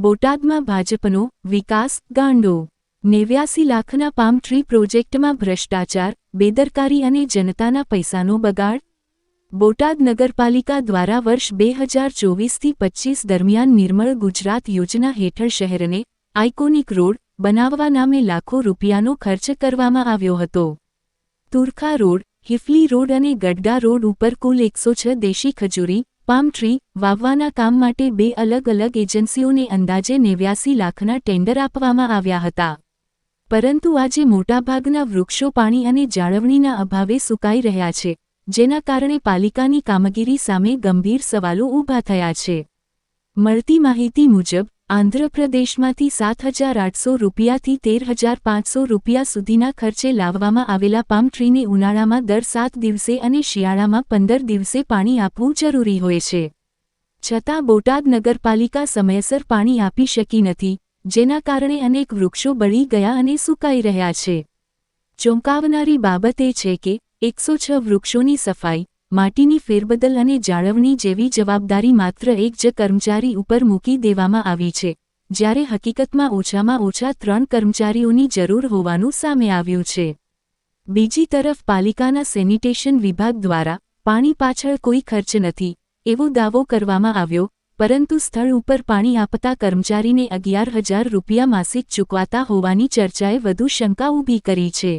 બોટાદમાં ભાજપનો વિકાસ ગાંડો। 89 લાખના પામ ટ્રી પ્રોજેક્ટમાં ભ્રષ્ટાચાર, બેદરકારી અને જનતાના પૈસાનો બગાડ। બોટાદ નગરપાલિકા દ્વારા વર્ષ 2024થી 25 દરમિયાન નિર્મળ ગુજરાત યોજના હેઠળ શહેરને આઇકોનિક રોડ બનાવવા નામે લાખો રૂપિયાનો ખર્ચ કરવામાં આવ્યો હતો। તુરખા રોડ, હિફલી રોડ અને ગડ્ડા રોડ ઉપર કુલ 106 દેશી ખજૂરી, પામ ટ્રી વાવવાના કામ માટે 2 અલગ અલગ એજન્સીઓને અંદાજે 89 લાખના ટેન્ડર આપવામાં આવ્યા હતા। પરંતુ આજે મોટાભાગના વૃક્ષો પાણી અને જાળવણીના અભાવે સુકાઈ રહ્યા છે, જેના કારણે પાલિકાની કામગીરી સામે ગંભીર સવાલો ઊભા થયા છે। મળતી માહિતી મુજબ આંધ્રપ્રદેશમાંથી 7,800 રૂપિયાથી 13,500 રૂપિયા સુધીના ખર્ચે લાવવામાં આવેલા પામ ટ્રીને ઉનાળામાં દર 7 દિવસે અને શિયાળામાં 15 દિવસે પાણી આપવું જરૂરી હોય છે। છતાં બોટાદ નગરપાલિકા સમયસર પાણી આપી શકી નથી, જેના કારણે અનેક વૃક્ષો બળી ગયા અને સુકાઈ રહ્યા છે। ચોંકાવનારી બાબત એ છે કે 106 વૃક્ષોની સફાઈ, માટીની ફેરબદલ અને જાળવણી જેવી જવાબદારી માત્ર એક જ કર્મચારી ઉપર મૂકી દેવામાં આવી છે, જ્યારે હકીકતમાં ઓછામાં ઓછા 3 કર્મચારીઓની જરૂર હોવાનું સામે આવ્યું છે। બીજી તરફ પાલિકાના સેનિટેશન વિભાગ દ્વારા પાણી પાછળ કોઈ ખર્ચ નથી એવો દાવો કરવામાં આવ્યો, પરંતુ સ્થળ ઉપર પાણી આપતા કર્મચારીને 11,000 રૂપિયા માસિક ચૂકવાતા હોવાની ચર્ચાએ વધુ શંકા ઊભી કરી છે।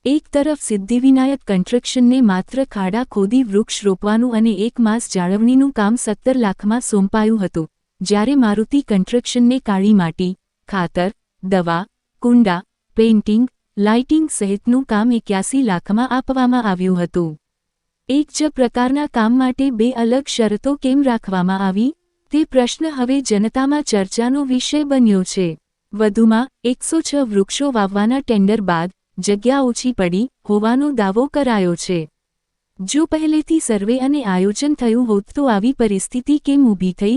એક તરફ સિદ્ધિવિનાયક કન્સ્ટ્રક્શનને માત્ર ખાડા ખોદી વૃક્ષ રોપવાનું અને 1 માસ જાળવણીનું કામ 17 લાખમાં સોંપાયું હતું, જ્યારે મારુતિ કન્સ્ટ્રક્શનને કાળી માટી, ખાતર, દવા, કુંડા, પેઇન્ટિંગ, લાઇટિંગ સહિતનું કામ 81 લાખમાં આપવામાં આવ્યું હતું। એક જ પ્રકારના કામ માટે 2 અલગ શરતો કેમ રાખવામાં આવી, તે પ્રશ્ન હવે જનતામાં ચર્ચાનો વિષય બન્યો છે। વધુમાં 106 વૃક્ષો વાવવાના ટેન્ડર બાદ જગ્યા ઓછી પડી હોવાનો દાવો કરાયો છે। જો પહેલેથી સર્વે અને આયોજન થયું હોત તો આવી પરિસ્થિતિ કેમ ઊભી થઈ?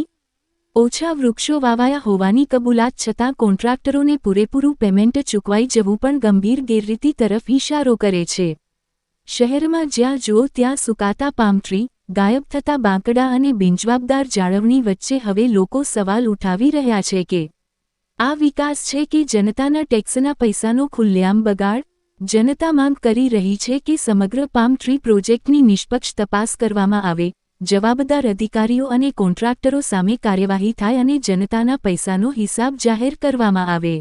ઓછા વૃક્ષો વાવાયા હોવાની કબૂલાત છતાં કોન્ટ્રાક્ટરોને પૂરેપૂરું પેમેન્ટ ચૂકવાઈ જવું પણ ગંભીર ગેરરીતિ તરફ ઇશારો કરે છે। શહેરમાં જ્યાં જુઓ ત્યાં સુકાતા પામ ટ્રી, ગાયબ થતા બાંકડા અને બિનજવાબદાર જાળવણી વચ્ચે હવે લોકો સવાલ ઉઠાવી રહ્યા છે કે આ વિકાસ છે કે જનતાના ટેક્સના પૈસાનો ખુલ્લેઆમ બગાડ? જનતા માંગ કરી રહી છે કે સમગ્ર પામ ટ્રી પ્રોજેક્ટની નિષ્પક્ષ તપાસ કરવામાં આવે, જવાબદાર અધિકારીઓ અને કોન્ટ્રાક્ટરો સામે કાર્યવાહી થાય અને જનતાના પૈસાનો હિસાબ જાહેર કરવામાં આવે।